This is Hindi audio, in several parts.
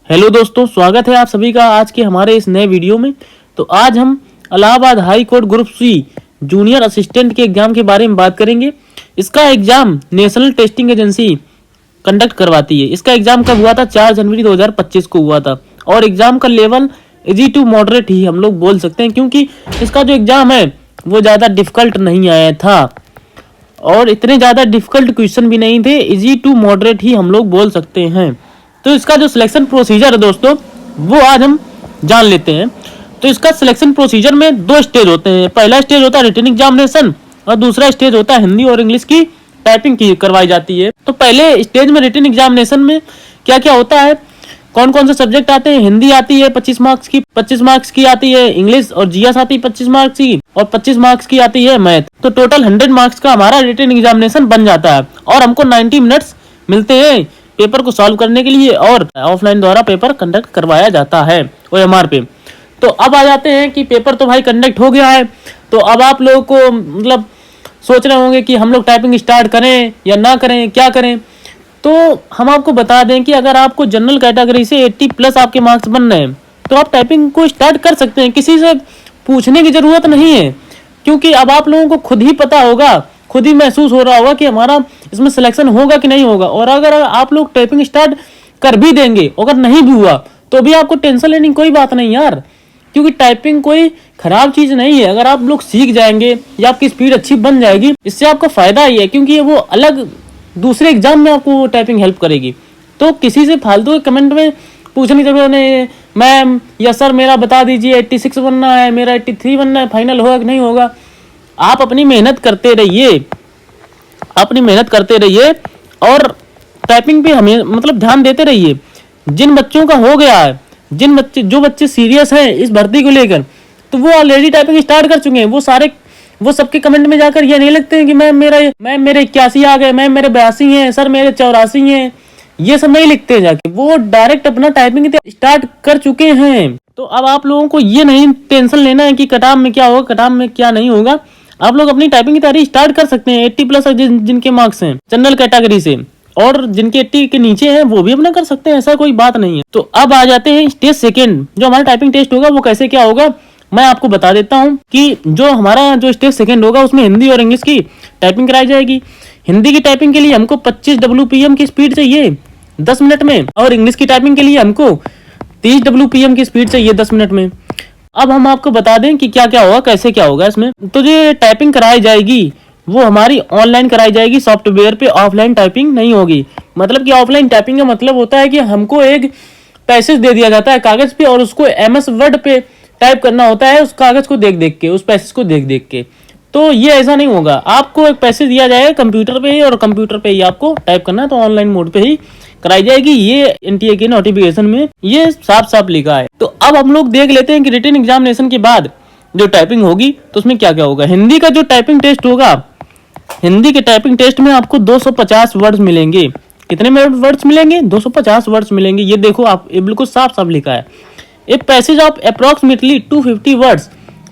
हेलो दोस्तों, स्वागत है आप सभी का आज के हमारे इस नए वीडियो में। तो आज हम Allahabad high court group C junior assistant के एग्जाम के बारे में बात करेंगे। इसका exam national testing agency conduct करवाती है। इसका एग्जाम कब हुआ था? 4 जनवरी 2025 को हुआ था। और एग्जाम का लेवल इजी टू मॉडरेट ही हम लोग बोल सकते हैं, क्योंकि इसका जो एग्जाम है वो ज़्यादा डिफिकल्ट नहीं आया था और इतने ज़्यादा डिफिकल्ट क्वेश्चन भी नहीं थे। इजी टू मॉडरेट ही हम लोग बोल सकते हैं। तो इसका जो सिलेक्शन प्रोसीजर है दोस्तों, वो आज हम जान लेते हैं। तो इसका सिलेक्शन प्रोसीजर में 2 स्टेज होते हैं। पहला स्टेज होता है रिटन एग्जामिनेशन और दूसरा स्टेज होता है हिंदी और इंग्लिश की टाइपिंग की करवाई जाती है। तो पहले स्टेज में रिटन एग्जामिनेशन में क्या क्या होता है, कौन कौन से सब्जेक्ट आते हैं? हिंदी आती है 25 मार्क्स की आती है, इंग्लिश और जीएस आती है 25 मार्क्स की, और 25 मार्क्स की आती है मैथ। तो टोटल 100 मार्क्स का हमारा रिटन एग्जामिनेशन बन जाता है और हमको 90 मिनट्स मिलते हैं पेपर को सॉल्व करने के लिए, और ऑफलाइन द्वारा पेपर कंडक्ट करवाया जाता है OMR पे। तो अब आ जाते हैं कि पेपर तो भाई कंडक्ट हो गया है। तो अब आप लोगों को मतलब सोच रहे होंगे कि हम लोग टाइपिंग स्टार्ट करें या ना करें, क्या करें। तो हम आपको बता दें कि अगर आपको जनरल कैटेगरी से 80 प्लस आपके मार्क्स बन रहे हैं तो आप टाइपिंग को स्टार्ट कर सकते हैं। किसी से पूछने की ज़रूरत नहीं है, क्योंकि अब आप लोगों को खुद ही पता होगा, खुद ही महसूस हो रहा होगा कि हमारा इसमें सिलेक्शन होगा कि नहीं होगा। और अगर आप लोग टाइपिंग स्टार्ट कर भी देंगे, अगर नहीं भी हुआ तो भी आपको टेंशन लेने की कोई बात नहीं यार, क्योंकि टाइपिंग कोई खराब चीज़ नहीं है। अगर आप लोग सीख जाएंगे या आपकी स्पीड अच्छी बन जाएगी, इससे आपको फ़ायदा ही है, क्योंकि ये वो अलग दूसरे एग्जाम में आपको टाइपिंग हेल्प करेगी। तो किसी से फालतू के कमेंट में पूछने की जरूरत नहीं है, मैम या सर मेरा बता दीजिए 86 बनना है, मेरा 83 बनना है, फाइनल होगा कि नहीं होगा। आप अपनी मेहनत करते रहिए और टाइपिंग पे हमें मतलब ध्यान देते रहिए। जिन बच्चों का हो गया है, जो बच्चे सीरियस हैं इस भर्ती को लेकर, तो वो ऑलरेडी टाइपिंग स्टार्ट कर चुके हैं। वो सबके कमेंट में जाकर ये नहीं लिखते हैं कि मैम मेरे 81 आ गए, मैम मेरे 82 हैं, सर मेरे 84 हैं। ये सब नहीं लिखते हैं जाके, वो डायरेक्ट अपना टाइपिंग स्टार्ट कर चुके हैं। तो अब आप लोगों को ये नहीं टेंशन लेना है कि कट ऑफ में क्या होगा, कट ऑफ में क्या नहीं होगा। आप लोग अपनी टाइपिंग की तैयारी स्टार्ट कर सकते हैं। 80 प्लस जिनके मार्क्स हैं जनरल कैटेगरी से, और जिनके 80 के नीचे हैं वो भी अपना कर सकते हैं, ऐसा कोई बात नहीं है। तो अब आ जाते हैं स्टेज सेकेंड। जो हमारा टाइपिंग टेस्ट होगा वो कैसे क्या होगा मैं आपको बता देता हूँ कि जो हमारा जो स्टेज सेकेंड होगा उसमें हिंदी और इंग्लिश की टाइपिंग कराई जाएगी। हिंदी की टाइपिंग के लिए हमको 25 WPM की स्पीड चाहिए 10 मिनट में, और इंग्लिश की टाइपिंग के लिए हमको 30 WPM की स्पीड चाहिए 10 मिनट में। अब हम आपको बता दें कि क्या क्या होगा, कैसे क्या होगा इसमें। तो जो टाइपिंग कराई जाएगी वो हमारी ऑनलाइन कराई जाएगी सॉफ्टवेयर पे, ऑफलाइन टाइपिंग नहीं होगी। मतलब कि ऑफलाइन टाइपिंग का मतलब होता है कि हमको एक पैसेज दे दिया जाता है कागज पे, और उसको MS वर्ड पे टाइप करना होता है, उस कागज को देख देख के, उस पैसेज को देख देख के। तो ये ऐसा नहीं होगा, आपको एक पैसेज दिया जाएगा कंप्यूटर पे ही, और कंप्यूटर पे ही आपको टाइप करना है। तो ऑनलाइन मोड पे ही कराई जाएगी। ये NTA के नोटिफिकेशन में ये साफ साफ लिखा है। तो अब हम लोग देख लेते हैं कि रिटन एग्जामिनेशन के बाद जो टाइपिंग होगी तो उसमें क्या क्या होगा। हिंदी का जो टाइपिंग टेस्ट होगा, हिंदी के टाइपिंग टेस्ट में आपको 250 वर्ड्स मिलेंगे। कितने वर्ड्स मिलेंगे? 250 वर्ड्स मिलेंगे। ये देखो आप, ये बिल्कुल साफ साफ लिखा है। A passage of approximately 250 words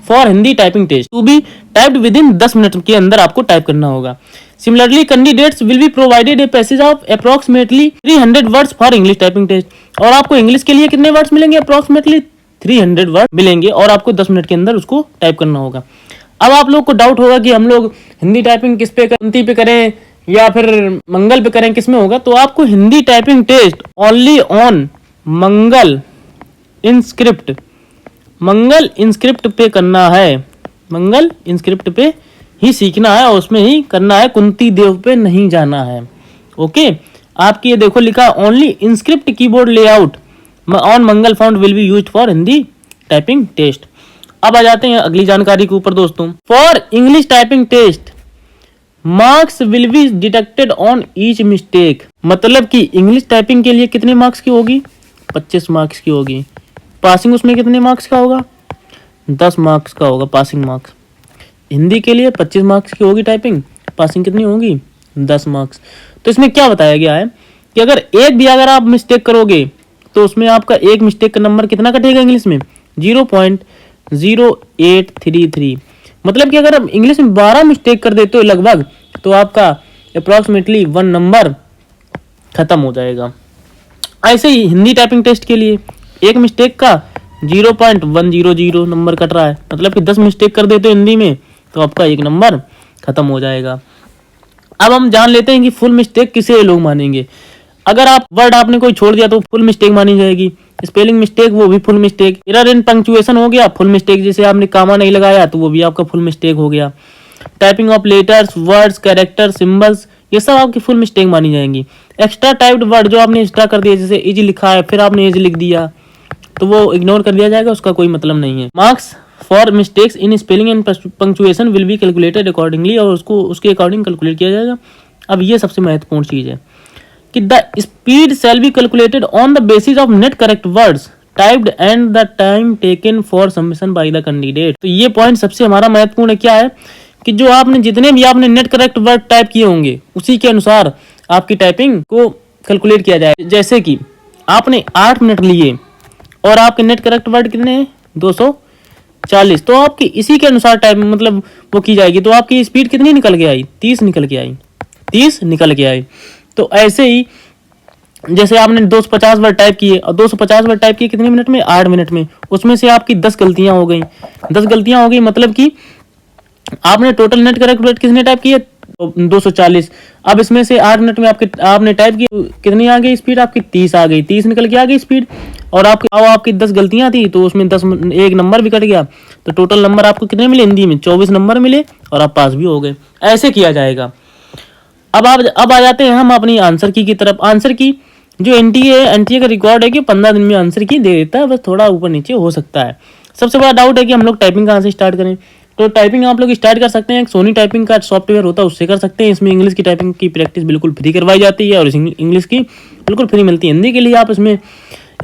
for Hindi typing test to be typed within 10 minute के अंदर आपको टाइप करना होगा। Similarly candidates will be provided a passage of approximately 300 words for English typing test. और आपको इंग्लिश के लिए कितने वर्ड्स मिलेंगे? अप्रोक्सीमेटली 300 वर्ड मिलेंगे, और आपको 10 मिनट के अंदर उसको टाइप करना होगा। अब आप लोग को डाउट होगा कि हम लोग हिंदी टाइपिंग किस पे कुंती पे करें या फिर मंगल पे करें, किस में होगा। तो आपको Hindi typing test only on Mangal inscript पे करना है। मंगल इंस्क्रिप्ट पे ही सीखना है और उसमें ही करना है, कुंती देव पे नहीं जाना है। ओके, आपकी ये देखो लिखा only inscript keyboard layout on Mangal font will be used for Hindi typing test. अब आ जाते हैं अगली जानकारी के ऊपर दोस्तों। For English typing test marks will be deducted on each mistake. मतलब कि इंग्लिश टाइपिंग के लिए कितने मार्क्स की होगी? 25 मार्क्स की होगी। पासिंग उसमें कितने मार्क्स का होगा? 10 मार्क्स का होगा पासिंग मार्क्स। हिंदी के लिए 25 मार्क्स की होगी टाइपिंग, पासिंग कितनी होगी? 10 मार्क्स। तो इसमें क्या बताया गया है कि अगर आप मिस्टेक करोगे तो उसमें आपका एक मिस्टेक का नंबर कितना कटेगा इंग्लिश में? 0.0833। मतलब कि अगर आप इंग्लिश में 12 मिस्टेक कर देते हो लगभग, तो आपका अप्रॉक्सीमेटली 1 नंबर खत्म हो जाएगा। ऐसे ही हिंदी टाइपिंग टेस्ट के लिए एक मिस्टेक का 0.100 नंबर कट रहा है, मतलब कि 10 मिस्टेक कर देते हो हिंदी में तो आपका 1 नंबर खत्म हो जाएगा। अब हम जान लेते हैं कि फुल मिस्टेक किसे लोग मानेंगे। अगर आप वर्ड आपने कोई छोड़ दिया तो फुल मिस्टेक मानी जाएगी। स्पेलिंग मिस्टेक वो भी full mistake. Error in punctuation हो गया फुल मिस्टेक, जैसे आपने कामा नहीं लगाया तो वो भी आपका फुल मिस्टेक हो गया। Typing of letters, words, character, symbols, ये सब आपकी फुल मिस्टेक मानी जाएंगी। एक्स्ट्रा टाइप्ड वर्ड जो आपने एक्स्ट्रा कर दिया, जैसे इज लिखा है फिर आपने एज लिख दिया, तो वो इग्नोर कर दिया जाएगा, उसका कोई मतलब नहीं है। Marks for mistakes in spelling and punctuation will be calculated accordingly, और उसको उसके अकॉर्डिंग कैलकुलेट किया जाएगा। अब ये सबसे महत्वपूर्ण चीज है कि the speed shall be calculated on the basis of net correct words typed and the time taken for submission by the candidate. तो ये पॉइंट सबसे हमारा महत्वपूर्ण है। क्या है कि जो आपने जितने भी आपने नेट करेक्ट वर्ड टाइप किए होंगे उसी के अनुसार आपकी टाइपिंग को कैलकुलेट किया जाए। जैसे कि आपने 8 मिनट लिए और आपके नेट करेक्ट वर्ड कितने हैं 240, तो आपकी इसी के अनुसार टाइप मतलब वो की जाएगी। तो आपकी स्पीड कितनी निकल के आई 30 निकल के आई, 30 निकल के आई। तो ऐसे ही जैसे आपने 250 वर्ड टाइप किए और 250 वर्ड टाइप किए कितने मिनट में 8 मिनट में, उसमें से आपकी 10 गलतियां हो गई। 10 गलतियां हो गई मतलब कि आपने टोटल नेट करेक्ट वर्ड कितने टाइप किए 240। अब इसमें से 8 मिनट में आपने टाइप की कितनी आ गई स्पीड आपकी 30 आ गई, 30 निकल के आ गई स्पीड। और आपकी 10 गलतियां थी तो उसमें 10 एक नंबर भी कट गया, तो टोटल नंबर आपको कितने मिले हिंदी में 24 नंबर मिले और आप पास भी हो गए। ऐसे किया जाएगा। अब आ जाते हैं हम अपनी आंसर की तरफ। आंसर की जो एनटीए का रिकॉर्ड है कि 15 दिन में आंसर की दे देता है, बस थोड़ा ऊपर नीचे हो सकता है। सबसे बड़ा डाउट है कि हम लोग टाइपिंग कहाँ से स्टार्ट करें। तो टाइपिंग आप लोग स्टार्ट कर सकते हैं, एक सोनी टाइपिंग का सॉफ्टवेयर होता है उससे कर सकते हैं। इसमें इंग्लिश की टाइपिंग की प्रैक्टिस बिल्कुल फ्री करवाई जाती है और इंग्लिश की बिल्कुल फ्री मिलती है। हिंदी के लिए आप इसमें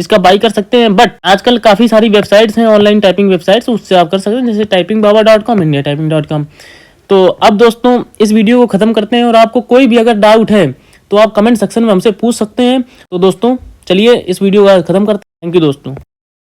इसका बाई कर सकते हैं, बट आजकल काफ़ी सारी वेबसाइट्स हैं ऑनलाइन टाइपिंग वेबसाइट्स, उससे आप कर सकते हैं, जैसे typingbaba.com, indiatyping.com। तो अब दोस्तों इस वीडियो को ख़त्म करते हैं, और आपको कोई भी अगर डाउट है तो आप कमेंट सेक्शन में हमसे पूछ सकते हैं। तो दोस्तों चलिए इस वीडियो को ख़त्म करते हैं। थैंक यू दोस्तों।